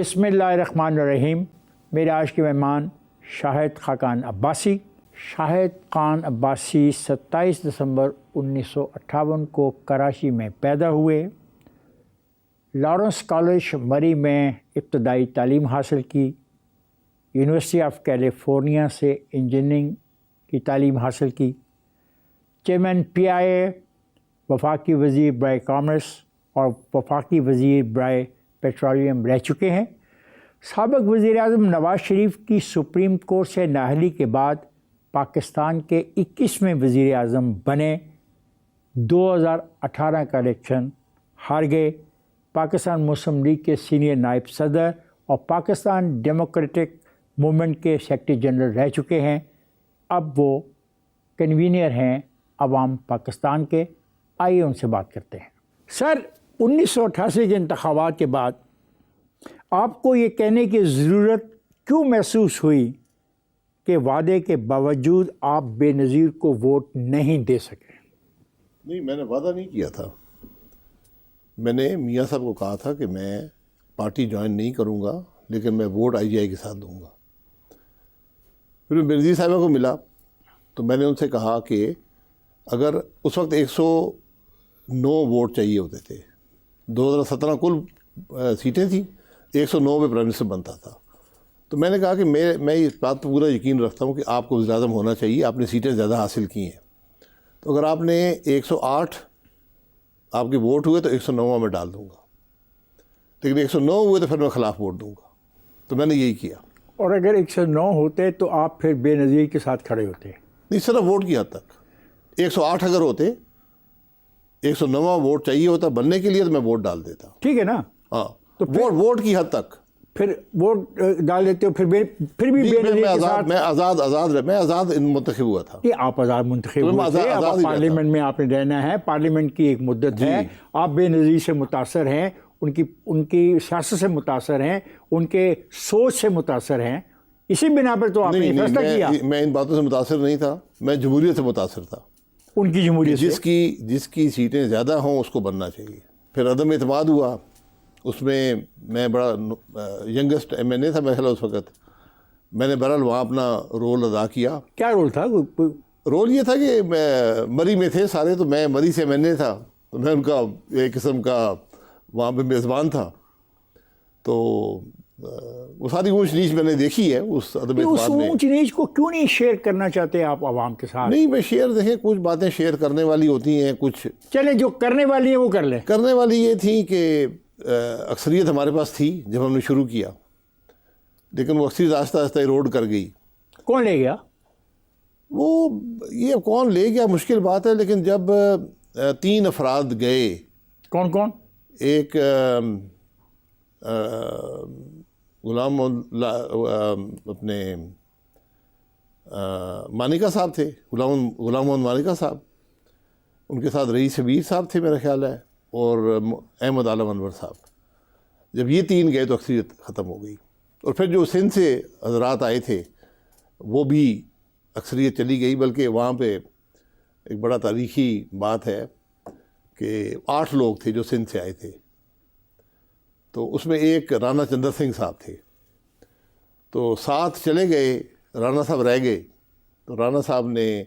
بسم اللہ الرحمن الرحیم. میرے آج کے مہمان شاہد خاقان عباسی. شاہد خان عباسی 27 دسمبر 1958 کو کراچی میں پیدا ہوئے. لارنس کالج مری میں ابتدائی تعلیم حاصل کی. یونیورسٹی آف کیلیفورنیا سے انجینئرنگ کی تعلیم حاصل کی. چیئرمین پی آئی اے، وفاقی وزیر برائے کامرس اور وفاقی وزیر برائے پیٹرولیم رہ چکے ہیں. سابق وزیر اعظم نواز شریف کی سپریم کورٹ سے نااہلی کے بعد پاکستان کے 21ویں وزیر اعظم بنے. 2018 کا الیکشن ہار گئے. پاکستان مسلم لیگ کے سینئر نائب صدر اور پاکستان ڈیموکریٹک موومنٹ کے سیکرٹری جنرل رہ چکے ہیں. اب وہ کنوینر ہیں عوام پاکستان کے. آئیے ان سے بات کرتے ہیں. سر، 1988 کے انتخابات کے بعد آپ کو یہ کہنے کی ضرورت کیوں محسوس ہوئی کہ وعدے کے باوجود آپ بے نظیر کو ووٹ نہیں دے سکے؟ نہیں، میں نے وعدہ نہیں کیا تھا. میں نے میاں صاحب کو کہا تھا کہ میں پارٹی جوائن نہیں کروں گا، لیکن میں ووٹ آئی جی آئی کے ساتھ دوں گا. پھر میں بے نظیر صاحبہ کو ملا تو میں نے ان سے کہا کہ اگر اس وقت 109 ووٹ چاہیے ہوتے تھے، 2017 کل سیٹیں تھیں، 109 پہ پرائم منسٹر بنتا تھا. تو میں نے کہا کہ میں اس بات پر پورا یقین رکھتا ہوں کہ آپ کو وزیر اعظم ہونا چاہیے. آپ نے سیٹیں زیادہ حاصل کی ہیں، تو اگر آپ نے 108 آپ کے ووٹ ہوئے تو 109 میں ڈال دوں گا، لیکن 109 ہوئے تو پھر میں خلاف ووٹ دوں گا. تو میں نے یہی کیا. اور اگر 109 ہوتے تو آپ پھر بے نظیر کے ساتھ کھڑے ہوتے؟ نہیں، صرف ووٹ کی حد تک. 108 اگر ہوتے، 109 ووٹ چاہیے ہوتا بننے کے لیے تو میں ووٹ ڈال دیتا. ٹھیک ہے نا؟ ہاں، تو ووٹ کی حد تک پھر ووٹ ڈال دیتے ہو. پھر بھی بے نظیر کے ساتھ میں آزاد منتخب ہوا تھا. کہ آپ آزاد منتخب ہوئے تھے. اب پارلیمنٹ میں آپ نے رہنا ہے، پارلیمنٹ کی ایک مدت ہے. آپ بے نظیر سے متاثر ہیں، ان کی سیاست سے متاثر ہیں، ان کے سوچ سے متاثر ہیں. اسی بنا پر تو آپ نے فیصلہ کیا. میں ان باتوں سے متاثر نہیں تھا، میں جمہوریت سے متاثر تھا. ان کی جمہوریت جس کی سیٹیں زیادہ ہوں اس کو بننا چاہیے. پھر عدم اعتماد ہوا. اس میں میں بڑا ینگسٹ ایم این اے تھا میرے خیال اس وقت. میں نے بہرحال وہاں اپنا رول ادا کیا. کیا رول تھا؟ رول یہ تھا کہ مری میں تھے سارے، تو میں مری سے ایم این اے تھا، تو میں ان کا ایک قسم کا وہاں پہ میزبان تھا. تو وہ ساری اونچ نیچ میں نے دیکھی ہے اس عدم اعتماد میں. اونچ نیچ کو کیوں نہیں شیئر کرنا چاہتے آپ عوام کے ساتھ؟ نہیں، میں شیئر دیکھیں، کچھ باتیں شیئر کرنے والی ہوتی ہیں، کچھ چلے جو کرنے والی ہیں وہ کر لیں. کرنے والی یہ تھی کہ اکثریت ہمارے پاس تھی جب ہم نے شروع کیا، لیکن وہ اکثریت آہستہ آہستہ ایروڈ کر گئی. کون لے گیا؟ وہ یہ کون لے گیا مشکل بات ہے، لیکن جب 3 افراد گئے. کون؟ ایک غلام اپنے مانیکا صاحب تھے، غلام محمد مانیکا صاحب. ان کے ساتھ رئیس شبیر صاحب تھے میرا خیال ہے، اور احمد عالم انور صاحب. جب یہ 3 گئے تو اکثریت ختم ہو گئی. اور پھر جو سندھ سے حضرات آئے تھے وہ بھی اکثریت چلی گئی. بلکہ وہاں پہ ایک بڑا تاریخی بات ہے کہ 8 لوگ تھے جو سندھ سے آئے تھے. تو اس میں ایک رانا چندر سنگھ صاحب تھے. تو 7 چلے گئے، رانا صاحب رہ گئے. تو رانا صاحب نے،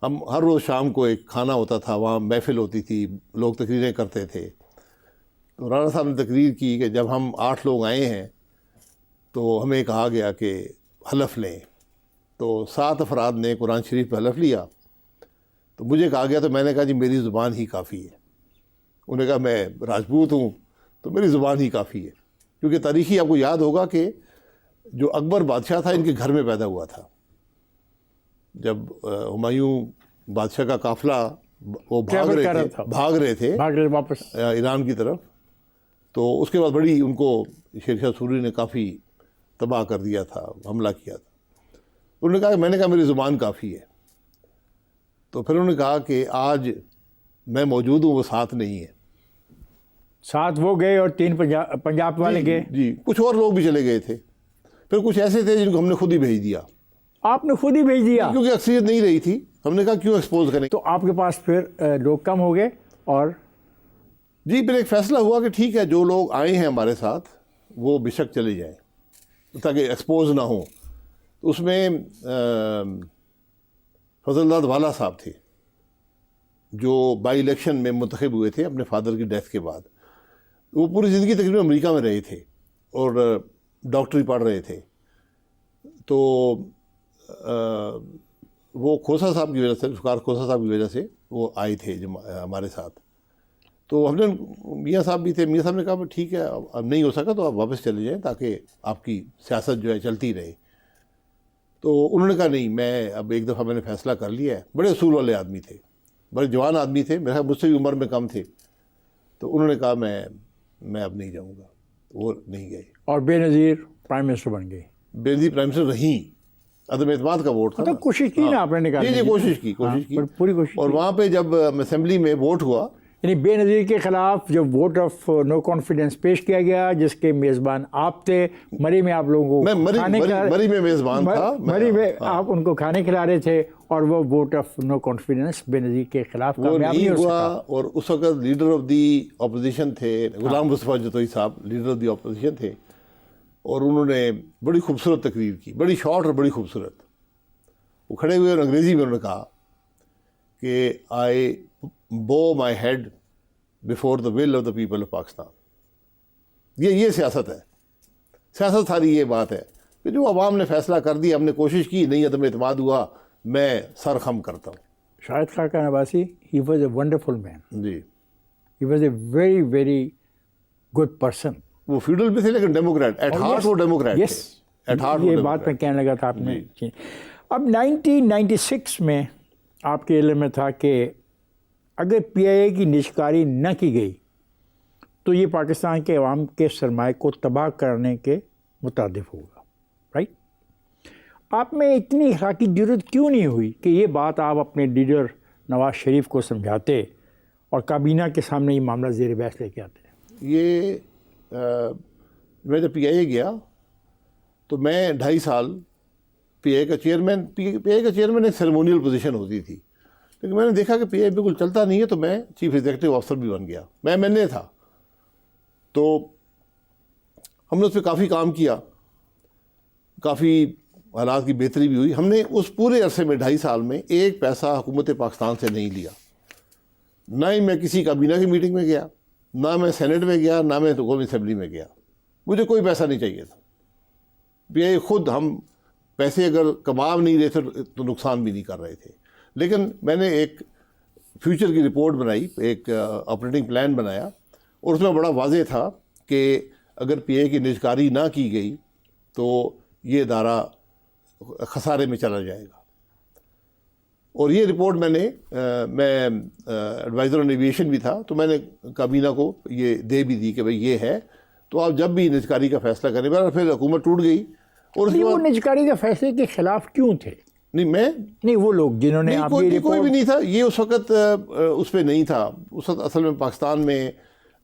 ہم ہر روز شام کو ایک کھانا ہوتا تھا، وہاں محفل ہوتی تھی، لوگ تقریریں کرتے تھے. تو رانا صاحب نے تقریر کی کہ جب ہم 8 لوگ آئے ہیں تو ہمیں کہا گیا کہ حلف لیں. تو 7 افراد نے قرآن شریف پہ حلف لیا. تو مجھے کہا گیا، تو میں نے کہا جی میری زبان ہی کافی ہے. انہوں نے کہا میں راجپوت ہوں تو میری زبان ہی کافی ہے. کیونکہ تاریخی آپ کو یاد ہوگا کہ جو اکبر بادشاہ تھا ان کے گھر میں پیدا ہوا تھا. جب ہمایوں بادشاہ کا قافلہ وہ بھاگ رہے تھے واپس ایران کی طرف، تو اس کے بعد بڑی ان کو شیر شاہ سوری نے کافی تباہ کر دیا تھا، حملہ کیا تھا. انہوں نے کہا کہ میں نے کہا میری زبان کافی ہے. تو پھر انہوں نے کہا کہ آج میں موجود ہوں، وہ 7 نہیں ہے. 7 وہ گئے اور 3 پنجاب والے گئے. جی، کچھ اور لوگ بھی چلے گئے تھے. پھر کچھ ایسے تھے جن کو ہم نے خود ہی بھیج دیا. آپ نے خود ہی بھیج دیا؟ کیونکہ اکثریت نہیں رہی تھی. ہم نے کہا کیوں ایکسپوز کریں. تو آپ کے پاس پھر لوگ کم ہو گئے اور جی پھر ایک فیصلہ ہوا کہ ٹھیک ہے جو لوگ آئے ہیں ہمارے ساتھ وہ بے شک چلے جائیں تاکہ ایکسپوز نہ ہوں. تو اس میں فضل اللہ والا صاحب تھے جو بائی الیکشن میں منتخب ہوئے تھے اپنے فادر کی ڈیتھ کے بعد. وہ پوری زندگی تقریباً امریکہ میں رہے تھے اور ڈاکٹری پڑھ رہے تھے. تو وہ کھوسا صاحب کی وجہ سے، شکار کھوسا صاحب کی وجہ سے وہ آئے تھے ہمارے ساتھ. تو ہم نے میاں صاحب بھی تھے، میاں صاحب نے کہا ٹھیک ہے اب نہیں ہو سکا تو آپ واپس چلے جائیں تاکہ آپ کی سیاست جو ہے چلتی رہے. تو انہوں نے کہا نہیں، میں اب ایک دفعہ میں نے فیصلہ کر لیا ہے. بڑے اصول والے آدمی تھے، بڑے جوان آدمی تھے، میرے خیال مجھ سے بھی عمر میں کم تھے. تو انہوں نے کہا میں اب نہیں جاؤں گا. وہ نہیں گئے اور بے نظیر پرائم منسٹر بن گئے. بے نظیر پرائم منسٹر رہیں. عدم اعتماد کا ووٹ تھا. کوشش کی نا آپ نے نکالنے جی کی. کوشش کی پوری کوشش. اور وہاں پہ جب اسمبلی میں ووٹ ہوا، یعنی بے نظیر کے خلاف جب ووٹ آف نو کانفیڈنس پیش کیا گیا جس کے میزبان آپ تھے، مری میں آپ لوگوں میں کو مری میں میزبان تھا، مری میں آپ ان کو کھانے کھلا رہے تھے اور وہ ووٹ آف نو کانفیڈنس بے نظیر کے خلاف کامیاب نہیں ہو ہوا. سکا. اور اس وقت لیڈر آف دی اپوزیشن تھے غلام مصطفیٰ جتوئی صاحب، لیڈر آف دی اپوزیشن تھے. اور انہوں نے بڑی خوبصورت تقریر کی، بڑی شارٹ اور بڑی خوبصورت. وہ کھڑے ہوئے اور انگریزی میں انہوں نے کہا کہ I bow my head before the will of the people of Pakistan. یہ سیاست ہے. سیاست ساری یہ بات ہے کہ جو عوام نے فیصلہ کر دیا، ہم نے کوشش کی، نہیں عدم اعتماد ہوا، میں سر خم کرتا ہوں. Shahid Khaqan Abbasi he was a wonderful man. جی he was a very very good person. وہ فیوڈل بھی تھے لیکن ڈیموکریٹ، ایٹ ہارٹ وہ ڈیموکریٹ یس تھے. ایٹ ہارٹ یہ بات میں کہنے لگا تھا آپ نے. اب 1996 میں آپ کے علم میں تھا کہ اگر پی آئی اے کی نجکاری نہ کی گئی تو یہ پاکستان کے عوام کے سرمایہ کو تباہ کرنے کے مترادف ہوگا، رائٹ؟ آپ میں اتنی اخلاقی جرات کیوں نہیں ہوئی کہ یہ بات آپ اپنے لیڈر نواز شریف کو سمجھاتے اور کابینہ کے سامنے یہ معاملہ زیر بحث لے کے آتے؟ یہ میں جب پی آئی اے گیا تو میں 2.5 سال پی آئی کا چیئرمین ایک سیریمونیل پوزیشن ہوتی تھی، لیکن میں نے دیکھا کہ پی آئی بالکل چلتا نہیں ہے تو میں چیف ایگزیکٹو آفیسر بھی بن گیا. میں تھا. تو ہم نے اس پہ کافی کام کیا، کافی حالات کی بہتری بھی ہوئی. ہم نے اس پورے عرصے میں 2.5 سال میں ایک پیسہ حکومت پاکستان سے نہیں لیا. نہ ہی میں کسی کابینہ کی میٹنگ میں گیا، نہ میں سینٹ میں گیا، نہ میں قومی اسمبلی میں گیا. مجھے کوئی پیسہ نہیں چاہیے تھا. پی آئی خود ہم پیسے اگر کما نہیں رہے تھے تو نقصان بھی نہیں کر رہے تھے. لیکن میں نے ایک فیوچر کی رپورٹ بنائی، ایک آپریٹنگ پلان بنایا، اور اس میں بڑا واضح تھا کہ اگر پی آئی کی نجکاری نہ کی گئی تو یہ ادارہ خسارے میں چلا جائے گا. اور یہ رپورٹ میں ایڈوائزر آن ایویشن بھی تھا تو میں نے کابینہ کو یہ دے بھی دی کہ بھئی یہ ہے تو آپ جب بھی نجکاری کا فیصلہ کریں. پھر حکومت ٹوٹ گئی. اور وہ نجکاری کے فیصلے کے خلاف کیوں تھے؟ نہیں وہ لوگ جنہوں نے کوئی بھی نہیں تھا. یہ اس وقت اس پہ نہیں تھا. اس وقت اصل میں پاکستان میں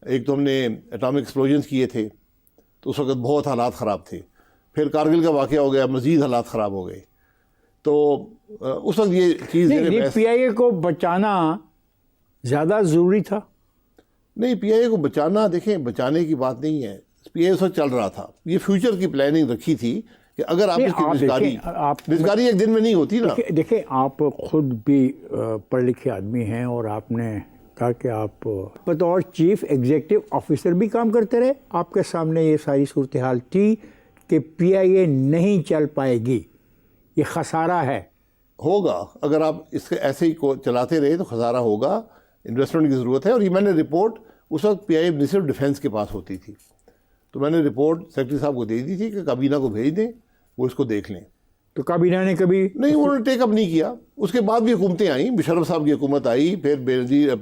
ایک تو ہم نے اٹامک ایکسپلوژنس کیے تھے تو اس وقت بہت حالات خراب تھے. پھر کارگل کا واقعہ ہو گیا، مزید حالات خراب ہو گئے. تو اس وقت یہ چیز پی آئی اے کو بچانا زیادہ ضروری تھا. نہیں، پی آئی اے کو بچانا، دیکھیں بچانے کی بات نہیں ہے. پی آئی اے اس وقت چل رہا تھا. یہ فیوچر کی پلاننگ رکھی تھی کہ اگر آپ اس کی نجکاری ایک دن میں نہیں ہوتی نا. دیکھیں آپ خود بھی پڑھے لکھے آدمی ہیں اور آپ نے کہا کہ آپ بطور چیف ایگزیکٹو آفیسر بھی کام کرتے رہے. آپ کے سامنے یہ ساری صورتحال تھی کہ پی آئی اے نہیں چل پائے گی، یہ خسارہ ہے. ہوگا اگر آپ اس کے ایسے ہی کو چلاتے رہے تو خسارہ ہوگا. انویسٹمنٹ کی ضرورت ہے. اور یہ میں نے رپورٹ اس وقت پی آئی اے منسٹر آف ڈیفینس کے پاس ہوتی تھی تو میں نے رپورٹ سیکرٹری صاحب کو دے دی تھی کہ کابینہ کو بھیج دیں، وہ اس کو دیکھ لیں. تو کابینہ نے کبھی نہیں، انہوں نے ٹیک اپ نہیں کیا. اس کے بعد بھی حکومتیں آئیں. مشرف صاحب کی حکومت آئی، پھر بے نظیر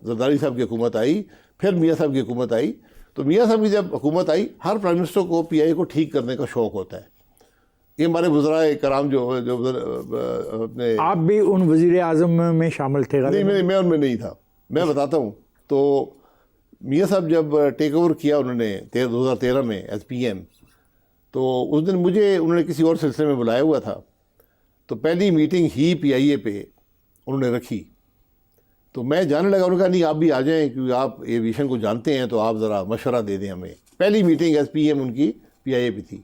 زرداری صاحب کی حکومت آئی، پھر میاں صاحب کی حکومت آئی. تو میاں صاحب کی جب حکومت آئی، ہر پرائم منسٹر کو پی آئی اے کو ٹھیک کرنے کا شوق ہوتا ہے. یہ ہمارے وزرائے کرام جو اپنے، آپ بھی ان وزیر اعظم میں شامل تھے؟ نہیں، میں ان میں نہیں تھا. میں بتاتا ہوں. تو میاں صاحب جب ٹیک اوور کیا انہوں نے 2013 میں ایز پی ایم، تو اس دن مجھے انہوں نے کسی اور سلسلے میں بلایا ہوا تھا. تو پہلی میٹنگ ہی پی آئی اے پہ انہوں نے رکھی. تو میں جانے لگا، انہوں نے کہا نہیں آپ بھی آ جائیں کیونکہ آپ ایویشن کو جانتے ہیں تو آپ ذرا مشورہ دے دیں ہمیں. پہلی میٹنگ ایز پی ایم ان کی پی آئی اے پہ تھی.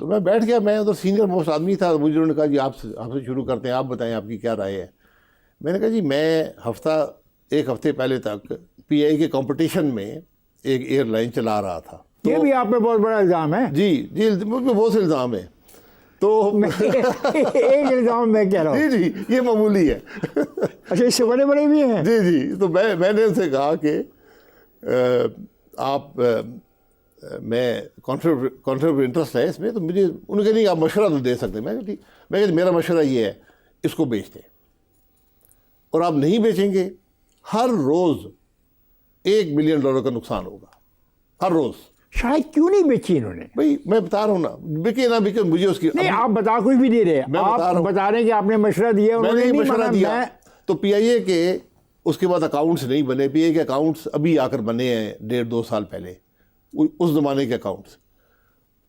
تو میں بیٹھ گیا، میں ادھر سینئر موسٹ آدمی تھا. مجھے انہوں نے کہا جی آپ سے شروع کرتے ہیں، آپ بتائیں آپ کی کیا رائے ہے. میں نے کہا جی میں ایک ہفتے پہلے تک پی آئی کے کمپٹیشن میں ایک ایئر لائن چلا رہا تھا. یہ بھی آپ پہ بہت بڑا الزام ہے. جی مجھ پہ بہت سے الزام ہیں. تو ایک الزام میں کہہ رہا ہوں. جی یہ معمولی ہے. اچھا اس سے بڑے بڑے بھی ہیں. جی تو میں نے ان سے کہا کہ آپ میں کانفلکٹ آف انٹرسٹ ہے اس میں، تو مجھے انہوں نے کہا نہیں آپ مشورہ تو دے سکتے. میں کہا ٹھیک، میرا مشورہ یہ ہے اس کو بیچ دیں، اور آپ نہیں بیچیں گے ہر روز $1 ملین کا نقصان ہوگا ہر روز. شاید کیوں نہیں بیچی انہوں نے؟ بھائی میں بتا رہا ہوں نا، بکے نہ بکے مجھے اس کی نہیں، آپ بتا کچھ بھی نہیں رہے. آپ بتا رہے ہیں کہ آپ نے مشورہ دیا، میں نے مشورہ دیا. تو پی آئی اے کے اس کے بعد اکاؤنٹس نہیں بنے. پی آئی اے کے اکاؤنٹس ابھی آ کر بنے ہیں 1.5-2 سال پہلے، اس زمانے کے اکاؤنٹس.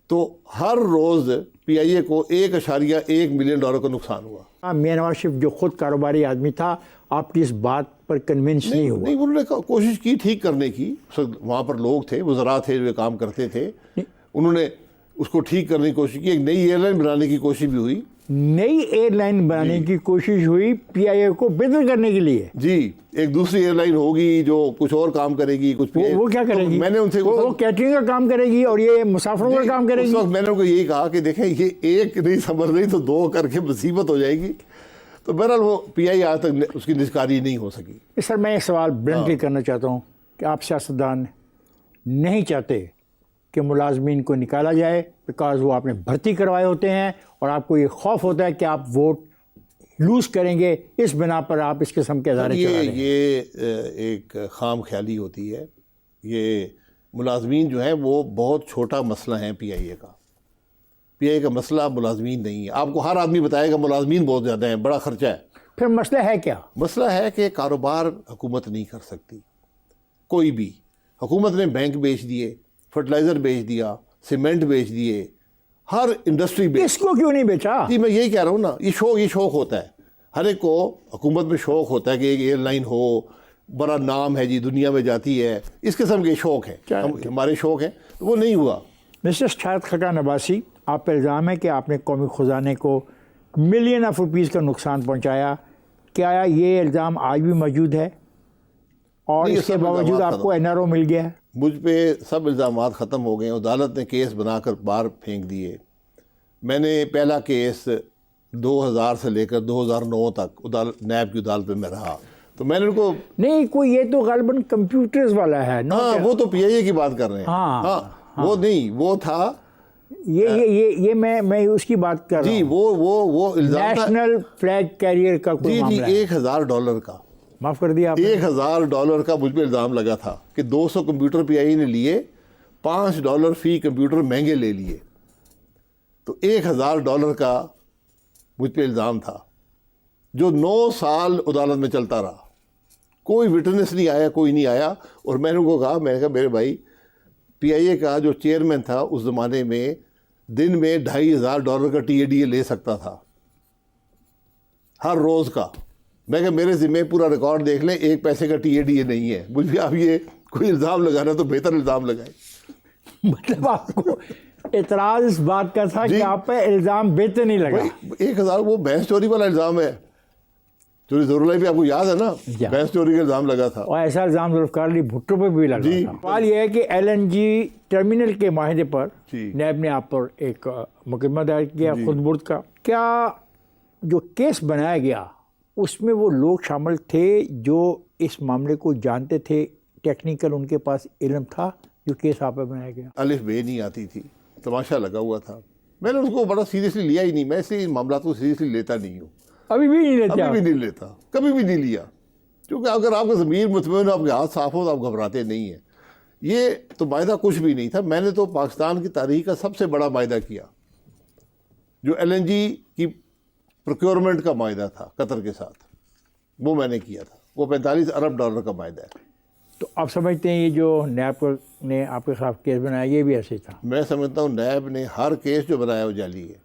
تو ہر روز پی آئی اے کو $1.1 ملین کا نقصان ہوا. میاں نواز شریف جو خود کاروباری آدمی تھا، آپ کی اس بات پر کنونس نہیں ہوا؟ نہیں، انہوں نے کوشش کی ٹھیک کرنے کی. وہاں پر لوگ تھے، وزراء تھے جو کام کرتے تھے، انہوں نے اس کو ٹھیک کرنے کی کوشش کی. ایک نئی ایئر لائن بنانے کی کوشش بھی ہوئی. نئی ایئر لائن بنانے کی کوشش ہوئی پی آئی اے کو بہتر کرنے کے لیے. جی ایک دوسری ایئر لائن ہوگی جو کچھ اور کام کرے گی. کچھ وہ کیا کرے گی؟ میں نے ان سے وہ کیٹرنگ کا کام کرے گی اور یہ مسافروں کا کام کرے گی. اس وقت میں نے ان کو یہی کہا کہ دیکھیں یہ ایک نہیں سنبھل رہی تو 2 کر کے مصیبت ہو جائے گی. تو بہرحال وہ پی آئی آج تک اس کی نجکاری نہیں ہو سکی. سر میں ایک سوال بلنٹلی کرنا چاہتا ہوں کہ آپ سیاستدان نہیں چاہتے کہ ملازمین کو نکالا جائے بیکاز وہ آپ نے بھرتی کروائے ہوتے ہیں، اور آپ کو یہ خوف ہوتا ہے کہ آپ ووٹ لوز کریں گے، اس بنا پر آپ اس قسم کے ادارے چلا رہے ہیں. یہ ایک خام خیالی ہوتی ہے. یہ ملازمین جو ہیں وہ بہت چھوٹا مسئلہ ہیں پی آئی اے کا. پی آئی اے کا مسئلہ ملازمین نہیں ہے. آپ کو ہر آدمی بتائے گا ملازمین بہت زیادہ ہیں، بڑا خرچہ ہے. پھر مسئلہ ہے کیا؟ مسئلہ ہے کہ کاروبار حکومت نہیں کر سکتی کوئی بھی. حکومت نے بینک بیچ دیے، فرٹیلائزر بیچ دیا، سیمنٹ بیچ دیے، ہر انڈسٹری بیچ. اس کو کیوں نہیں بیچا؟ جی میں یہی کہہ رہا ہوں نا، یہ شوق ہوتا ہے ہر ایک کو. حکومت میں شوق ہوتا ہے کہ ایک ایئر لائن ہو، بڑا نام ہے جی، دنیا میں جاتی ہے، اس قسم کے شوق ہیں. ہمارے شوق ہیں، تو وہ نہیں ہوا. مسٹر شاہد خاقان عباسی، آپ پر الزام ہے کہ آپ نے قومی خزانے کو ملین آف روپیز کا نقصان پہنچایا. کیا یہ الزام آج بھی موجود ہے اور اس کے باوجود آپ کو این آر او مل گیا ہے؟ مجھ پہ سب الزامات ختم ہو گئے ہیں. عدالت نے کیس بنا کر باہر پھینک دیے. میں نے پہلا کیس 2000 سے لے کر 2009 تک نیب کی عدالت میں رہا. تو میں نے ان کو نہیں، کوئی یہ تو غالباً کمپیوٹرز والا ہے. ہاں وہ تو پی آئی اے کی بات کر رہے ہیں. ہاں وہ نہیں، وہ تھا یہ میں اس کی بات کر رہا ہوں. جی وہ الزام تھا نیشنل فلیگ کیریئر کا کوئی معاملہ ہے. $1000 کا، معاف کر دیا آپ. $1000 کا مجھ پہ الزام لگا تھا کہ 200 کمپیوٹر پی آئی اے نے لیے، $5 فی کمپیوٹر مہنگے لے لیے. تو $1000 کا مجھ پہ الزام تھا جو 9 سال عدالت میں چلتا رہا. کوئی وٹنس نہیں آیا، کوئی نہیں آیا. اور میں نے ان کو کہا، میں نے کہا میرے بھائی، پی آئی اے کا جو چیئرمین تھا اس زمانے میں دن میں $2500 کا ٹی اے ڈی اے لے سکتا تھا ہر روز کا. میں کہا میرے ذمہ پورا ریکارڈ دیکھ لیں، 1 پیسے کا ٹی اے ڈی اے نہیں ہے. مجھ پہ آپ یہ کوئی الزام لگانا تو بہتر الزام لگائیں. مطلب آپ کو اعتراض اس بات کا تھا کہ آپ پہ الزام بہتر نہیں لگا. 1000 وہ بھینس چوری والا الزام ہے. چوری ضرور بھی آپ کو یاد ہے نا، بھینس چوری کا الزام لگا تھا. اور ایسا الزام ذوالفقار علی بھٹو پہ بھی لگا تھا. سوال یہ ہے کہ ایل این جی ٹرمینل کے معاہدے پر نیب نے آپ پر ایک مقدمہ دائر کیا خود برد کا. کیا جو کیس بنایا گیا اس میں وہ لوگ شامل تھے جو اس معاملے کو جانتے تھے، ٹیکنیکل ان کے پاس علم تھا جو کیس آپ پہ بنایا گیا؟ الف بے نہیں آتی تھی، تماشا لگا ہوا تھا. میں نے اس کو بڑا سیریسلی لیا ہی نہیں. میں اس لیے ان معاملات کو سیریسلی لیتا نہیں ہوں. ابھی بھی نہیں لیتا؟ ابھی بھی نہیں لیتا، کبھی بھی نہیں لیا. کیونکہ اگر آپ کا ضمیر مطمئن ہو، آپ کے ہاتھ صاف ہو، تو آپ گھبراتے نہیں ہیں. یہ تو معاہدہ کچھ بھی نہیں تھا. میں نے تو پاکستان کی تاریخ کا سب سے بڑا معاہدہ کیا جو ایل این جی کی پروکیورمنٹ کا معاہدہ تھا قطر کے ساتھ. وہ میں نے کیا تھا. وہ $45 ارب کا معاہدہ ہے. تو آپ سمجھتے ہیں یہ جو نیب نے آپ کے خلاف کیس بنایا یہ بھی ایسے تھا؟ میں سمجھتا ہوں نیب نے ہر کیس جو بنایا وہ جعلی ہے.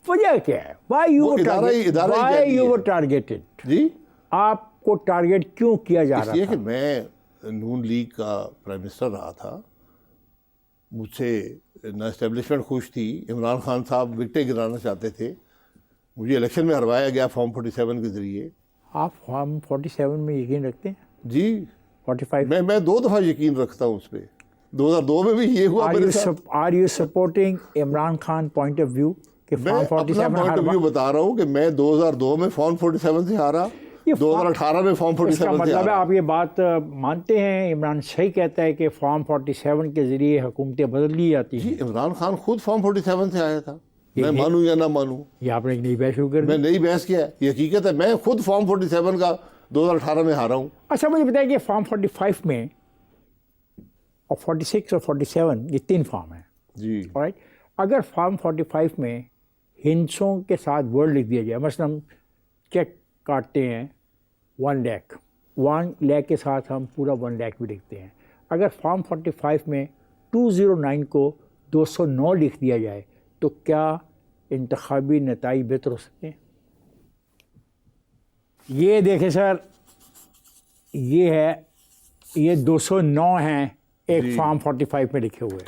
وجہ کیا ہے؟ Why you were targeted? جی آپ کو ٹارگیٹ کیوں کیا جا اس رہا لیے تھا؟ کہ میں نون لیگ کا پرائم منسٹر رہا تھا، مجھ سے نہ اسٹیبلشمنٹ خوش تھی، عمران خان صاحب وکٹیں گرانا چاہتے تھے، مجھے الیکشن میں ہروایا گیا فارم 47 کے ذریعے۔ آپ فارم 47 میں یقین رکھتے ہیں؟ جی 45 میں 2 دفعہ یقین رکھتا ہوں اس پہ، 2002 میں بھی یہ ہوا میرے ساتھ۔ Are you supporting Imran Khan point of view کہ میں فارم اپنا 47 پوائنٹ آف ویو بتا رہا ہوں کہ میں 2002 میں فارم 47 سے ہارا، 2018 میں فارم 47 اس کا سے مطلب ہے ہارا۔ آپ یہ بات مانتے ہیں عمران صحیح کہتا ہے کہ فارم 47 کے ذریعے حکومتیں بدل لی جاتی ہیں؟ جی عمران خان خود فارم 47 سے آیا تھا، میں مانوں یا نہ مانوں، یہ آپ نے ایک نئی بحث شروع کر دی۔ میں نئی بحث کیا ہے، یہ حقیقت ہے، میں خود فارم 47 کا 2018 میں ہارا ہوں۔ اچھا مجھے بتائیں کہ فارم 45 میں اور 46 اور 47 یہ 3 فارم ہیں، جی رائٹ؟ اگر فارم 45 میں ہندسوں کے ساتھ ورڈ لکھ دیا جائے، مثلا ہم چیک کاٹتے ہیں 1 لاکھ کے ساتھ ہم پورا 1 لاکھ بھی لکھتے ہیں، اگر فارم 45 میں 209 کو 209 لکھ دیا جائے تو کیا انتخابی نتائج بہتر ہو سکتے ہیں؟ یہ دیکھیں سر، یہ ہے، یہ 209 ہیں ایک فارم 45 میں لکھے ہوئے،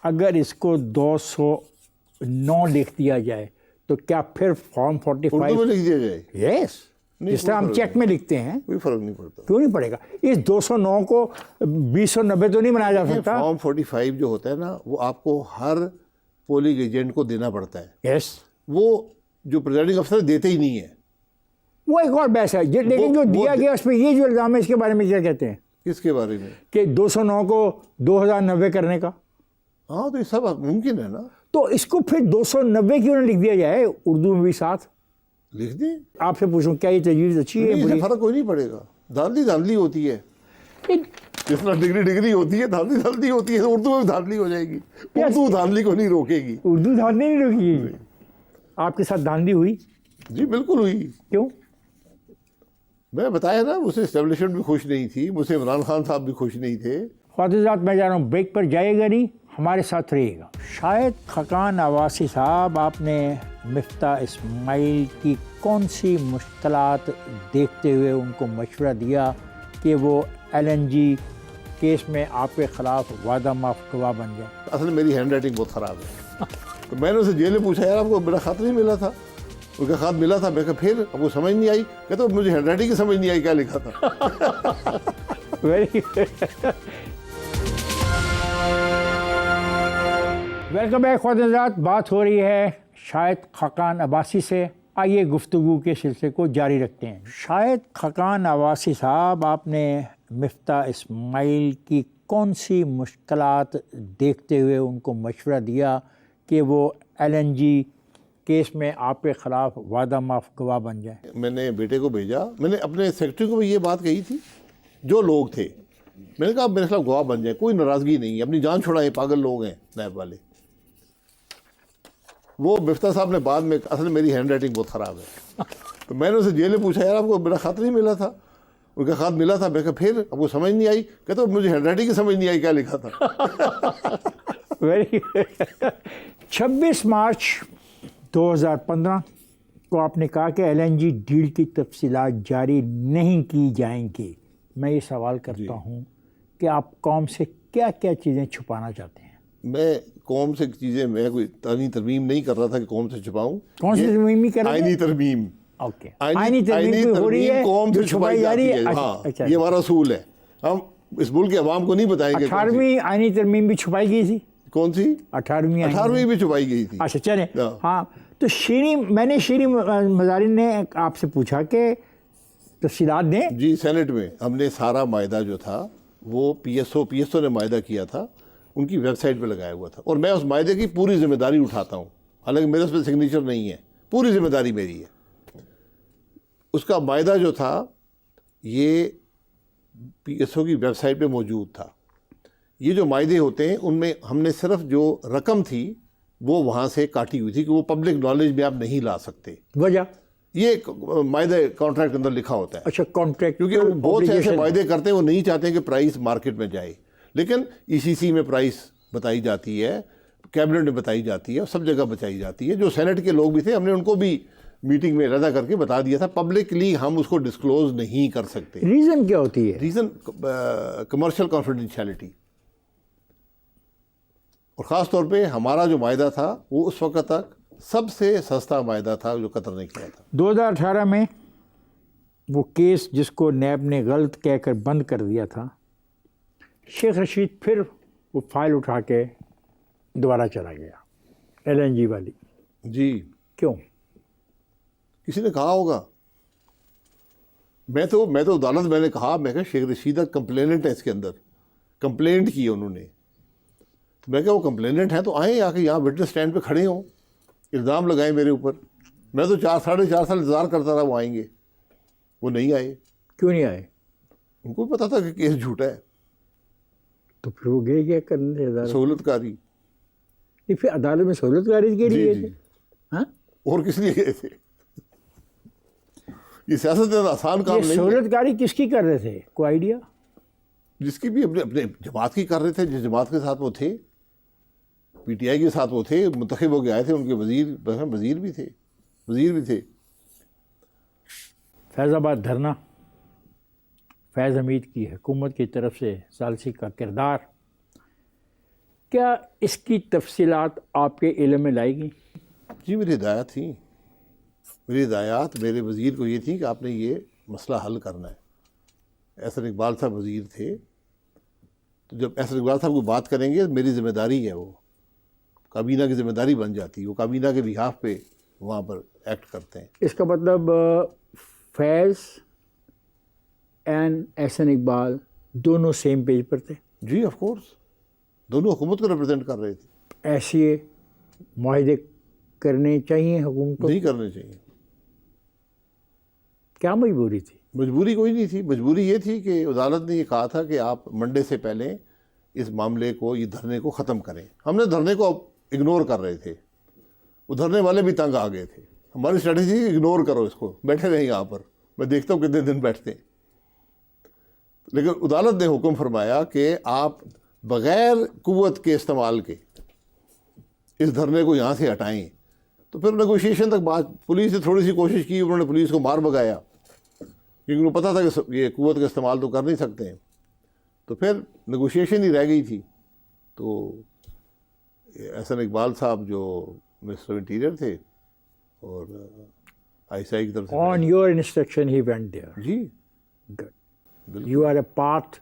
اگر اس کو 209 لکھ دیا جائے تو کیا پھر فارم اردو 45 میں لکھ دیا جائے یس جس طرح ہم چیک میں لکھتے ہیں؟ کوئی فرق نہیں پڑتا۔ کیوں نہیں پڑے گا؟ اس 209 کو 2090 تو نہیں بنایا جا سکتا؟ فارم 45 جو ہوتا ہے نا، وہ آپ کو ہر پولنگ ایجنٹ کو دینا پڑتا ہے، یس وہ جو پریزائڈنگ افسر دیتے ہی نہیں ہے۔ وہ ایک اور بحث ہے، لیکن جو دیا گیا اس پہ یہ جو الزام ہے اس کے بارے میں کیا کہتے ہیں کس کے بارے میں؟ کہ 209 کو 2090 کرنے کا؟ ہاں تو یہ سب ممکن ہے نا، تو اس کو پھر 290 کیوں نہ لکھ دیا جائے اردو میں بھی ساتھ؟ لکھ دیں، آپ سے پوچھوں کیا یہ تجویز اچھی ہے؟ اس سے بری؟ فرق کوئی نہیں پڑے گا، دھاندلی ہوتی ہے، جس طرح ڈگری ہوتی ہے، دھاندلی ہوتی ہے، اردو میں بھی دھاندلی ہو جائے گی، اردو دھاندلی کو نہیں روکے گی۔ اردو دھاندلی نہیں روکی گئی؟ آپ کے ساتھ دھاندلی ہوئی؟ جی بالکل ہوئی، کیوں؟ میں بتایا نا، مجھ سے اسٹیبلشمنٹ بھی خوش نہیں تھی، مجھ سے عمران خان صاحب بھی خوش نہیں تھے۔ خواتین میں جا رہا ہوں بریک پر، جائے گا نہیں، ہمارے ساتھ رہیے گا۔ شاہد خاقان عباسی صاحب، آپ نے مفتاح اسماعیل کی کون سی مشکلات دیکھتے ہوئے ان کو مشورہ دیا کہ وہ LNG کیس میں آپ کے خلاف وعدہ معاف گواہ بن جائے؟ اصل میں میری ہینڈ رائٹنگ بہت خراب ہے، تو میں نے اسے جیل میں پوچھا، یار آپ کو میرا خط نہیں ملا تھا؟ ان کا خط ملا تھا، میں کہا پھر آپ کو سمجھ نہیں آئی؟ کہتے مجھے ہینڈ رائٹنگ کی سمجھ نہیں آئی کیا لکھا تھا۔ ویری ویلکم بیک خواتین حضرات، بات ہو رہی ہے شاہد خاقان عباسی سے، آئیے گفتگو کے سلسلے کو جاری رکھتے ہیں۔ شاہد خاقان عباسی صاحب، آپ نے مفتاح اسماعیل کی کون سی مشکلات دیکھتے ہوئے ان کو مشورہ دیا کہ وہ LNG کیس میں آپ کے خلاف وعدہ معاف گواہ بن جائے؟ میں نے بیٹے کو بھیجا، میں نے اپنے سیکرٹری کو بھی یہ بات کہی تھی، جو لوگ تھے میں نے کہا میرے خلاف گواہ بن جائے، کوئی ناراضگی نہیں ہے، اپنی جان چھوڑائیں، پاگل لوگ ہیں نیب والے۔ وہ مفتاح صاحب نے بعد میں، اصل میری ہینڈ رائٹنگ بہت خراب ہے، تو میں نے اسے جیل میں پوچھا، یار آپ کو میرا خط نہیں ملا تھا؟ ان کا خط ملا تھا، میں کہا پھر آپ کو سمجھ نہیں آئی؟ کہتے مجھے ہینڈ رائٹنگ کی سمجھ نہیں آئی کیا لکھا تھا۔ ویری 26 مارچ 2015 کو آپ نے کہا کہ LNG ڈیل کی تفصیلات جاری نہیں کی جائیں گی۔ میں یہ سوال کرتا ہوں کہ آپ قوم سے کیا کیا چیزیں چھپانا چاہتے ہیں؟ میں قوم سے چیزیں، میں کوئی آئینی ترمیم نہیں کر رہا تھا کہ قوم سے چھپاؤں۔ کون سی ترمیم کر رہے ہیں؟ آئینی ترمیم، اوکے، آئینی ترمیم ہو رہی ہے قوم جو سے چھپائی جا رہی ہے؟ ہاں، یہ ہمارا اصول ہے، ہم اس ملک کے عوام کو نہیں بتائیں گے۔ 18ویں آئینی ترمیم بھی چھپائی گئی تھی؟ کون سی؟ 18ویں بھی چھپائی گئی تھی۔ اچھا چلیں، ہاں، تو میں نے شیریں مظاہرین نے آپ سے پوچھا کہ تفصیلات دیں۔ جی سینٹ میں ہم نے سارا معاہدہ جو تھا وہ پی ایس او نے معاہدہ کیا تھا، ان کی ویب سائٹ پہ لگایا ہوا تھا، اور میں اس معاہدے کی پوری ذمہ داری اٹھاتا ہوں، حالانکہ میرے اس پہ سگنیچر نہیں ہے، پوری ذمہ داری میری ہے۔ اس کا معاہدہ جو تھا یہ پی ایس او کی ویب سائٹ پہ موجود تھا۔ یہ جو معاہدے ہوتے ہیں ان میں ہم نے صرف جو رقم تھی وہ وہاں سے کاٹی ہوئی تھی کہ وہ پبلک نالج میں آپ نہیں لا سکتے۔ وجہ؟ یہ معاہدے کانٹریکٹ کے اندر لکھا ہوتا ہے۔ اچھا، کانٹریکٹ، کیونکہ وہ بہت سے ایسے معاہدے کرتے ہیں، وہ نہیں چاہتے کہ پرائس مارکیٹ میں جائے، لیکن ECC میں پرائس بتائی جاتی ہے، کیبنٹ میں بتائی جاتی ہے، سب جگہ بتائی جاتی ہے۔ جو سینٹ کے لوگ بھی تھے ہم نے ان کو بھی میٹنگ میں علیحدہ کر کے بتا دیا تھا، پبلکلی ہم اس کو ڈسکلوز نہیں کر سکتے۔ ریزن کیا ہوتی ہے؟ ریزن کمرشل کانفیڈینشیلٹی، اور خاص طور پہ ہمارا جو معاہدہ تھا وہ اس وقت تک سب سے سستا معاہدہ تھا جو قطر نے کیا تھا۔ 2018 میں وہ کیس جس کو نیب نے غلط کہہ کر بند کر دیا تھا، شیخ رشید پھر وہ فائل اٹھا کے دوبارہ چلا گیا، LNG والی۔ جی، کیوں؟ کسی نے کہا ہوگا، میں تو عدالت میں نے کہا، میں کہا شیخ رشید کمپلیننٹ ہے اس کے اندر، کمپلینٹ کی انہوں نے، تو میں کہا وہ کمپلیننٹ ہیں تو آئیں آ کے یہاں وٹنس اسٹینڈ پہ کھڑے ہوں، الزام لگائیں میرے اوپر۔ میں تو 4.5 سال انتظار کرتا رہا وہ آئیں گے، وہ نہیں آئے۔ کیوں نہیں آئے؟ ان کو پتا تھا کہ کیس جھوٹا ہے، تو پھر وہ گئے کیا کرنے عدالت؟ سہولت کاری۔ یہ پھر عدالت میں سہولت کاری کے لیے جی گئے تھے؟ ہاں، اور کس لیے گئے تھے؟ یہ سیاست میں آسان کام یہ نہیں ہے۔ سہولت کاری کس کی کر رہے تھے؟ کوئی آئیڈیا؟ جس کی بھی اپنے جماعت کی کر رہے تھے، جس جماعت کے ساتھ وہ تھے، PTI کے ساتھ وہ تھے، منتخب ہو کے آئے تھے، ان کے وزیر بھی تھے۔ فیض آباد دھرنا، فیض حمید کی حکومت کی طرف سے ثالثی کا کردار، کیا اس کی تفصیلات آپ کے علم میں لائی گئی؟ جی، میری ہدایات تھیں، میرے وزیر کو یہ تھی کہ آپ نے یہ مسئلہ حل کرنا ہے۔ احسن اقبال صاحب وزیر تھے، تو جب احسن اقبال صاحب کو بات کریں گے میری ذمہ داری ہے، وہ کابینہ کی ذمہ داری بن جاتی ہے، وہ کابینہ کے بہاف پہ وہاں پر ایکٹ کرتے ہیں۔ اس کا مطلب فیض اینڈ احسن اقبال دونوں سیم پیج پر تھے؟ جی آف کورس، دونوں حکومت کو ریپرزینٹ کر رہے تھے۔ ایسے معاہدے کرنے چاہیے حکومت کو؟ نہیں کرنے چاہیے۔ کیا مجبوری تھی؟ مجبوری کوئی نہیں تھی، مجبوری یہ تھی کہ عدالت نے یہ کہا تھا کہ آپ منڈے سے پہلے اس معاملے کو، یہ دھرنے کو ختم کریں۔ ہم نے دھرنے کو اگنور کر رہے تھے، وہ دھرنے والے بھی تنگ آ گئے تھے۔ ہماری اسٹریٹجی اگنور کرو اس کو، بیٹھے رہیں یہاں پر، میں دیکھتا ہوں کتنے دن بیٹھتے ہیں۔ لیکن عدالت نے حکم فرمایا کہ آپ بغیر قوت کے استعمال کے اس دھرنے کو یہاں سے ہٹائیں۔ تو پھر نیگوشیشن تک بات، پولیس نے تھوڑی سی کوشش کی، انہوں نے پولیس کو مار بگایا، کیونکہ انہوں پتہ تھا کہ یہ قوت کا استعمال تو کر نہیں سکتے ہیں۔ تو پھر نیگوشیشن ہی رہ گئی تھی۔ تو احسن اقبال صاحب جو منسٹر آف انٹیریئر تھے اور ICI کی طرف سے، on your instruction he went there. جی good, you are a part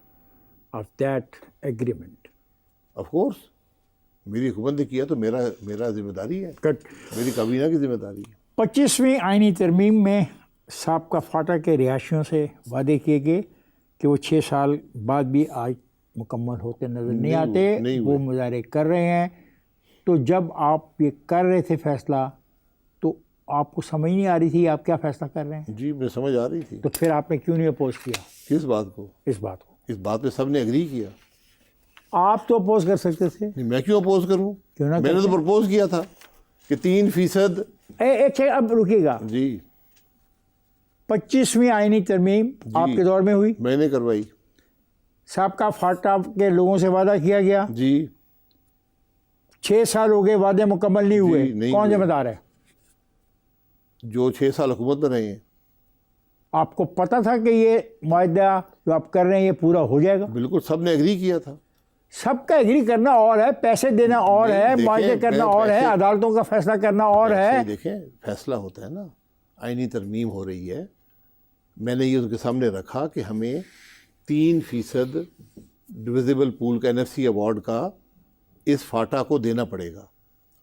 of that agreement. Of course, میری حکومت نے کیا تو میرا ذمہ داری ہے، گڈ۔ میری کابینہ کی ذمہ داری ہے۔ 25ویں آئینی ترمیم میں سابقہ فاٹا کے رہائشیوں سے وعدے کیے گئے کہ وہ 6 سال بعد بھی آج مکمل ہوتے نظر نہیں آتے، نہیں وہ مظاہرے کر رہے ہیں۔ تو جب آپ یہ کر رہے تھے فیصلہ، تو آپ کو سمجھ نہیں آ رہی تھی آپ کیا فیصلہ کر رہے ہیں؟ جی مجھے سمجھ آ رہی تھی۔ تو پھر آپ نے کیوں نہیں اپوز کیا کس بات کو؟ اس بات کو؟ اس بات پہ سب نے اگری کیا۔ آپ تو اپوز کر سکتے تھے۔ نہیں، میں کیوں اپوز کروں؟ کیوں نہ میں نے تو پرپوز کیا تھا کہ 3%۔ ایک اب رکیے گا، جی 25ویں آئینی ترمیم آپ کے دور میں ہوئی، میں نے کروائی۔ سابقہ فاٹا کے لوگوں سے وعدہ کیا گیا، جی 6 سال ہو گئے، وعدے مکمل نہیں ہوئے، نہیں کون ہوئے۔ ذمہ دار ہے؟ جو 6 سال حکومت میں رہے ہیں۔ آپ کو پتہ تھا کہ یہ معاہدہ جو آپ کر رہے ہیں یہ پورا ہو جائے گا؟ بالکل، سب نے اگری کیا تھا۔ سب کا ایگری کرنا اور ہے، پیسے دینا اور ہے، دیکھیں، معاہدے کرنا اور ہے، عدالتوں کا فیصلہ کرنا اور ہے۔ ایسے دیکھیں، فیصلہ ہوتا ہے نا، آئینی ترمیم ہو رہی ہے، میں نے یہ ان کے سامنے رکھا کہ ہمیں 3% ڈویزیبل پول کا NFC ایوارڈ کا اس فاٹا کو دینا پڑے گا۔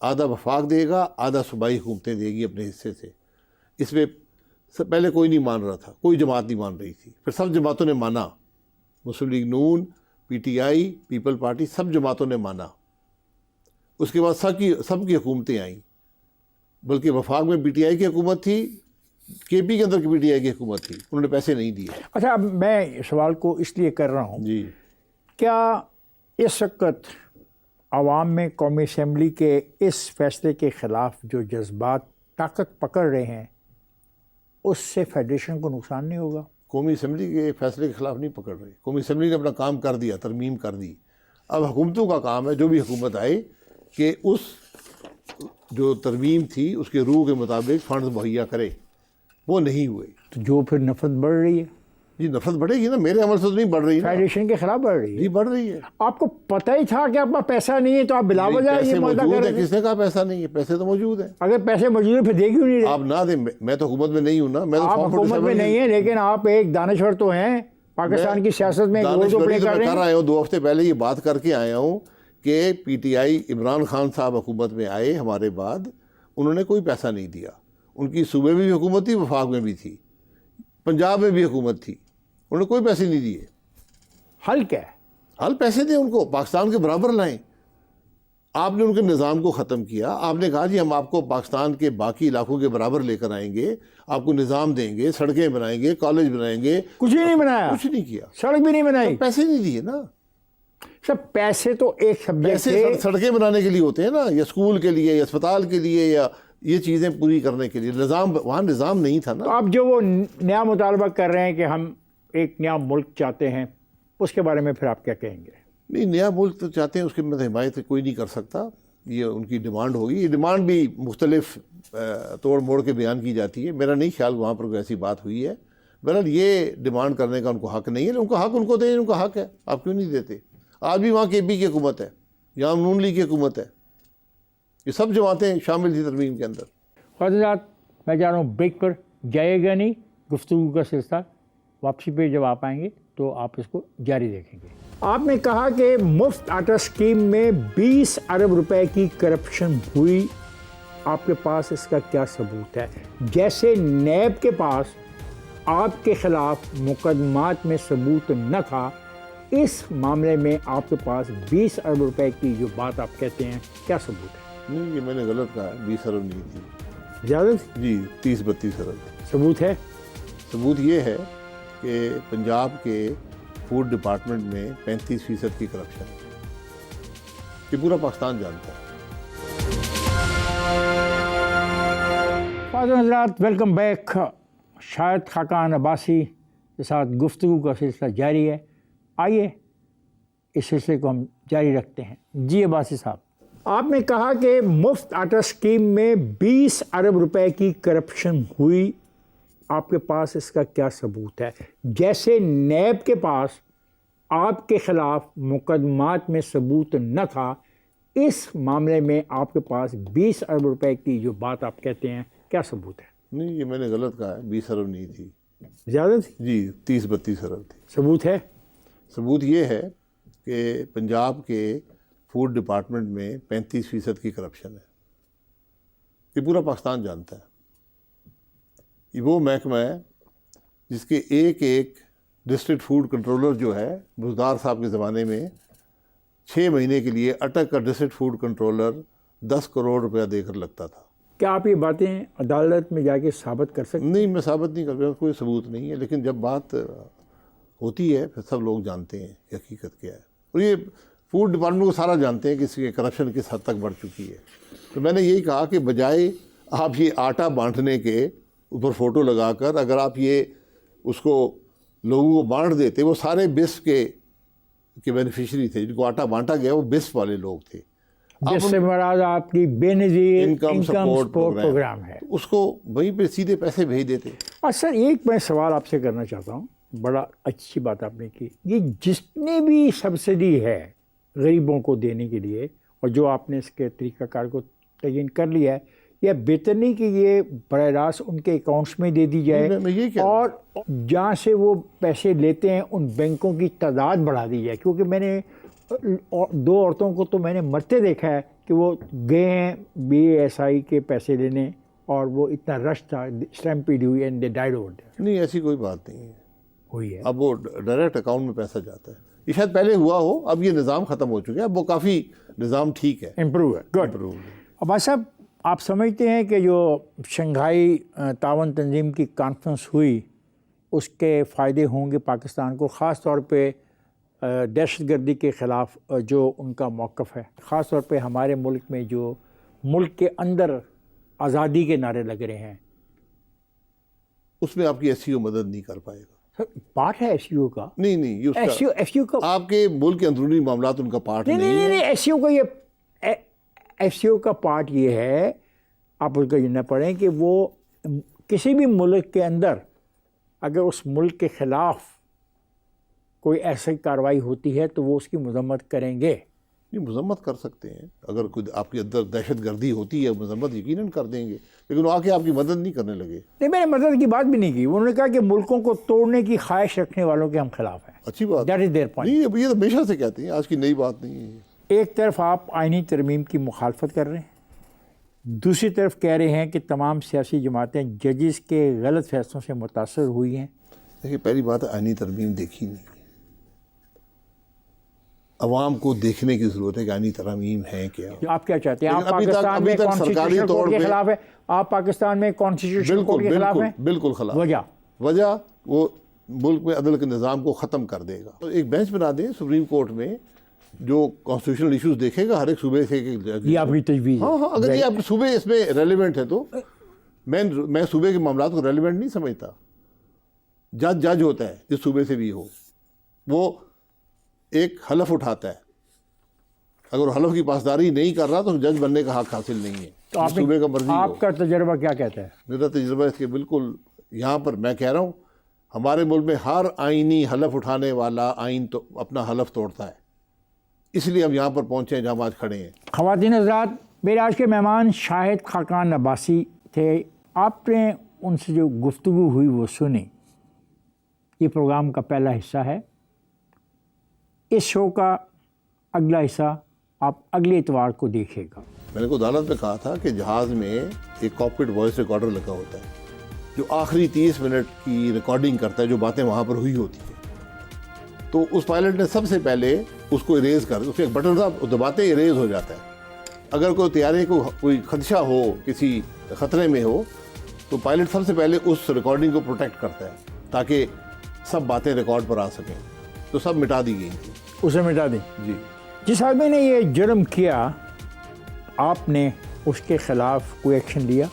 آدھا وفاق دے گا، آدھا صوبائی حکومتیں دے گی اپنے حصے سے۔ اس میں پہلے کوئی نہیں مان رہا تھا، کوئی جماعت نہیں مان رہی تھی، پھر سب جماعتوں نے مانا، مسلم لیگ نون، PTI، پیپل پارٹی، سب جماعتوں نے مانا۔ اس کے بعد سب کی حکومتیں آئیں، بلکہ وفاق میں PTI کی حکومت تھی، KP کے اندر PTI کی حکومت تھی، انہوں نے پیسے نہیں دیے۔ اچھا، اب میں سوال کو اس لیے کر رہا ہوں، جی کیا اس وقت عوام میں قومی اسمبلی کے اس فیصلے کے خلاف جو جذبات طاقت پکڑ رہے ہیں، اس سے فیڈریشن کو نقصان نہیں ہوگا؟ قومی اسمبلی کے فیصلے کے خلاف نہیں پکڑ رہے، قومی اسمبلی نے اپنا کام کر دیا، ترمیم کر دی۔ اب حکومتوں کا کام ہے، جو بھی حکومت آئے، کہ اس جو ترمیم تھی اس کے روح کے مطابق فنڈز مہیا کرے، وہ نہیں ہوئے۔ تو جو پھر نفرت بڑھ رہی ہے، جی نفرت بڑھے گی نا، میرے عمل سے تو نہیں بڑھ رہی نا، فیڈریشن کے خلاف بڑھ رہی ہے۔ جی بڑھ رہی ہے۔ آپ کو پتہ ہی تھا کہ آپ کا پیسہ نہیں ہے تو آپ بلا وجہ پیسے یہ معاہدہ موجود کر ہیں، رہے کس نے کہا پیسہ نہیں ہے؟ پیسے تو موجود ہیں۔ اگر پیسے موجود ہیں پھر دے کیوں نہیں رہے؟ آپ نہ دیں، میں تو حکومت میں نہیں ہوں نا، میں تو آپ فارم حکومت میں 47 نہیں ہیں لیکن آپ ایک دانشور تو ہیں، پاکستان کی سیاست میں ایک رول تو پلے کر رہے ہیں۔ آیا ہوں 2 ہفتے پہلے یہ بات کر کے آیا ہوں کہ P T I Imran Khan صاحب حکومت میں آئے ہمارے بعد، انہوں نے کوئی پیسہ نہیں دیا۔ ان کی صوبے میں بھی حکومت تھی، وفاق میں بھی تھی، پنجاب میں بھی حکومت تھی، انہوں نے کوئی پیسے نہیں دیے۔ حل کیا ہے؟ حل پیسے دیں ان کو، پاکستان کے برابر لائیں۔ آپ نے ان کے نظام کو ختم کیا، آپ نے کہا جی ہم آپ کو پاکستان کے باقی علاقوں کے برابر لے کر آئیں گے، آپ کو نظام دیں گے، سڑکیں بنائیں گے، کالج بنائیں گے، کچھ بھی نہیں بنایا، کچھ نہیں کیا، سڑک بھی نہیں بنائی۔ پیسے نہیں دیے نا۔ سب پیسے تو ایک سبجیکٹ پیسے سے سڑکیں بنانے کے لیے ہوتے ہیں نا، یا اسکول کے لیے یا اسپتال کے لیے یا یہ چیزیں پوری کرنے کے لیے، نظام وہاں نظام نہیں تھا نا۔ تو آپ جو وہ نیا مطالبہ کر رہے ہیں کہ ہم ایک نیا ملک چاہتے ہیں، اس کے بارے میں پھر آپ کیا کہیں گے؟ نہیں، نیا ملک تو چاہتے ہیں، اس کی میں حمایت کوئی نہیں کر سکتا، یہ ان کی ڈیمانڈ ہوگی۔ یہ ڈیمانڈ بھی مختلف توڑ موڑ کے بیان کی جاتی ہے، میرا نہیں خیال وہاں پر کوئی ایسی بات ہوئی ہے۔ بہرحال یہ ڈیمانڈ کرنے کا ان کو حق نہیں ہے، ان کا حق ان کو دیں، ان کا حق ہے، آپ کیوں نہیں دیتے؟ آج بھی وہاں کے پی کی حکومت ہے، یہاں نون لیگ کی حکومت ہے، یہ سب جماعتیں شامل تھیں ترمیم کے اندر۔ حضرات میں جا رہا ہوں بریک پر، جائے گا نہیں، گفتگو کا سلسلہ واپسی پہ جب آپ آئیں گے تو آپ اس کو جاری دیکھیں گے۔ آپ نے کہا کہ مفت آٹا اسکیم میں 20 ارب روپے کی کرپشن ہوئی، آپ کے پاس اس کا کیا ثبوت ہے؟ جیسے نیب کے پاس آپ کے خلاف مقدمات میں ثبوت نہ تھا، اس معاملے میں آپ کے پاس 20 ارب روپے کی جو بات آپ کہتے ہیں کیا ثبوت ہے؟ نہیں، یہ میں نے غلط کہا، 20 ارب نہیں تھی، زیادہ تھی؟ جی 30-32 ارب تھی۔ ثبوت ہے؟ ثبوت یہ ہے کہ پنجاب کے فوڈ ڈپارٹمنٹ میں 35% کی کرپشن ہے، یہ پورا پاکستان جانتا ہے۔ فاضل حضرات ویلکم بیک۔ شاہد خاقان عباسی کے ساتھ گفتگو کا سلسلہ جاری ہے، آئیے اس سلسلے کو ہم جاری رکھتے ہیں۔ جی عباسی صاحب، آپ نے کہا کہ مفت آٹا اسکیم میں 20 ارب روپے کی کرپشن ہوئی، آپ کے پاس اس کا کیا ثبوت ہے؟ جیسے نیب کے پاس آپ کے خلاف مقدمات میں ثبوت نہ تھا، اس معاملے میں آپ کے پاس 20 ارب روپے کی جو بات آپ کہتے ہیں کیا ثبوت ہے؟ نہیں، یہ میں نے غلط کہا ہے، 20 ارب نہیں تھی، زیادہ تھی؟ جی 30-32 ارب تھی۔ ثبوت ہے؟ ثبوت یہ ہے کہ پنجاب کے فوڈ ڈپارٹمنٹ میں 35% کی کرپشن ہے، یہ پورا پاکستان جانتا ہے۔ یہ وہ محکمہ ہے جس کے ایک ڈسٹرکٹ فوڈ کنٹرولر جو ہے، بزدار صاحب کے زمانے میں 6 مہینے کے لیے اٹک کا ڈسٹرکٹ فوڈ کنٹرولر 10 کروڑ روپیہ دے کر لگتا تھا۔ کیا آپ یہ باتیں عدالت میں جا کے ثابت کر سکتے؟ نہیں، میں ثابت نہیں کر رہا، کوئی ثبوت نہیں ہے، لیکن جب بات ہوتی ہے پھر سب لوگ جانتے ہیں کہ حقیقت کیا ہے، اور یہ فوڈ ڈپارٹمنٹ کو سارا جانتے ہیں کہ اس کی کرپشن کس حد تک بڑھ چکی ہے۔ تو میں نے یہی کہا کہ بجائے آپ یہ آٹا بانٹنے کے اوپر فوٹو لگا کر اگر آپ یہ اس کو لوگوں کو بانٹ دیتے، وہ سارے بسپ کے بینیفیشری تھے، جن کو آٹا بانٹا گیا وہ بسپ والے لوگ تھے۔ جس سے مراد آپ کی بے نظیر انکم سپورٹ پروگرام ہے، اس کو وہیں پہ سیدھے پیسے بھیج دیتے۔ اور سر ایک میں سوال آپ سے کرنا چاہتا ہوں، بڑا اچھی بات آپ نے کی، یہ جتنی بھی سبسڈی ہے غریبوں کو دینے کے لیے، اور جو آپ نے اس کے طریقہ کار کو تعین کر لیا ہے، یا بہتر نہیں کہ یہ براہ راست ان کے اکاؤنٹس میں دے دی جائے، اور جہاں سے وہ پیسے لیتے ہیں ان بینکوں کی تعداد بڑھا دی جائے؟ کیونکہ میں نے 2 عورتوں کو تو میں نے مرتے دیکھا ہے کہ وہ گئے ہیں BSI کے پیسے لینے، اور وہ اتنا رش تھا، اسٹیمپیڈ ہوئی and they died over there. نہیں، ایسی کوئی بات نہیں ہے، ہوئی ہے، اب وہ ڈائریکٹ اکاؤنٹ میں پیسہ جاتا ہے، یہ شاید پہلے ہوا ہو، اب یہ نظام ختم ہو چکا ہے، اب وہ کافی نظام ٹھیک ہے، امپروو ہے، گڈ۔ عباس صاحب، آپ سمجھتے ہیں کہ جو شنگھائی تعاون تنظیم کی کانفرنس ہوئی اس کے فائدے ہوں گے پاکستان کو، خاص طور پہ دہشت گردی کے خلاف جو ان کا موقف ہے، خاص طور پہ ہمارے ملک میں جو ملک کے اندر آزادی کے نعرے لگ رہے ہیں؟ اس میں آپ کی SCO مدد نہیں کر پائے گا۔ پارٹ ہے SCO کا؟ نہیں، یہ اس کا SCO کا آپ کے ملک کے اندرونی معاملات ان کا پارٹ نہیں ہے۔ نہیں، SCO کا یہ SCO کا پارٹ یہ ہے آپ اس کا یہ نہ پڑھیں کہ وہ کسی بھی ملک کے اندر اگر اس ملک کے خلاف کوئی ایسی کارروائی ہوتی ہے تو وہ اس کی مذمت کریں گے. نہیں مذمت کر سکتے ہیں، اگر کوئی آپ کے اندر دہشت گردی ہوتی ہے مذمت یقیناً کر دیں گے، لیکن وہ آ کے آپ کی مدد نہیں کرنے لگے. نہیں، میں نے مدد کی بات بھی نہیں کی. انہوں نے کہا کہ ملکوں کو توڑنے کی خواہش رکھنے والوں کے ہم خلاف ہیں. اچھی بات دیٹ از دیئر پوائنٹ. نہیں، یہ تو ہمیشہ سے کہتے ہیں، آج کی نئی بات نہیں ہے. ایک طرف آپ آئینی ترمیم کی مخالفت کر رہے ہیں، دوسری طرف کہہ رہے ہیں کہ تمام سیاسی جماعتیں ججز کے غلط فیصلوں سے متاثر ہوئی ہیں. دیکھیے پہلی بات ہے آئینی ترمیم دیکھی نہیں، عوام کو دیکھنے کی ضرورت ہے کہ آئینی ترمیم ہیں کیا. آپ کیا چاہتے ہیں؟ آپ لیکن پاکستان میں سرکاری کانسٹیٹیوشن طور کورٹ کے پہ خلاف ہے؟ آپ پاکستان میں کانسٹیٹیوشن کورٹ کے خلاف ہیں؟ بالکل خلاف. وجہ وہ ملک میں عدل کے نظام کو ختم کر دے گا. تو ایک بینچ بنا دیں سپریم کورٹ میں جو کانسٹیٹیوشنل ایشوز دیکھے گا ہر ایک صوبے سے. یہ آپ کی تجویز ہے؟ ہاں، اگر یہ آپ صوبے اس میں ریلیونٹ ہے تو میں صوبے کے معاملات کو ریلیونٹ نہیں سمجھتا. جج ہوتا ہے جس صوبے سے بھی ہو، وہ ایک حلف اٹھاتا ہے، اگر حلف کی پاسداری نہیں کر رہا تو جج بننے کا حق حاصل نہیں ہے. تو صوبے کا مرضی ہو. آپ کا تجربہ کیا کہتا ہے؟ میرا تجربہ اس کے بالکل یہاں پر میں کہہ رہا ہوں ہمارے ملک میں ہر آئینی حلف اٹھانے والا آئین تو اپنا حلف توڑتا ہے، اس لیے ہم یہاں پر پہنچے ہیں جہاں آج کھڑے ہیں. خواتین حضرات، میرے آج کے مہمان شاہد خاقان عباسی تھے. آپ نے ان سے جو گفتگو ہوئی وہ سنی. یہ پروگرام کا پہلا حصہ ہے. اس شو کا اگلا حصہ آپ اگلے اتوار کو دیکھے گا. میں نے کو عدالت میں کہا تھا کہ جہاز میں ایک کاکپٹ وائس ریکارڈر لگا ہوتا ہے جو آخری 30 منٹ کی ریکارڈنگ کرتا ہے جو باتیں وہاں پر ہوئی ہوتی ہیں. تو اس پائلٹ نے سب سے پہلے اس کو اریز کر اس ایک بٹن تھا، دباتے اریز ہو جاتا ہے. اگر کوئی طیارے کو کوئی خدشہ ہو، کسی خطرے میں ہو، تو پائلٹ سب سے پہلے اس ریکارڈنگ کو پروٹیکٹ کرتا ہے تاکہ سب باتیں ریکارڈ پر آ سکیں. تو سب مٹا دی گئی تھی. اسے مٹا دیں. جی. جس آدمی نے یہ جرم کیا آپ نے اس کے خلاف کوئی ایکشن لیا؟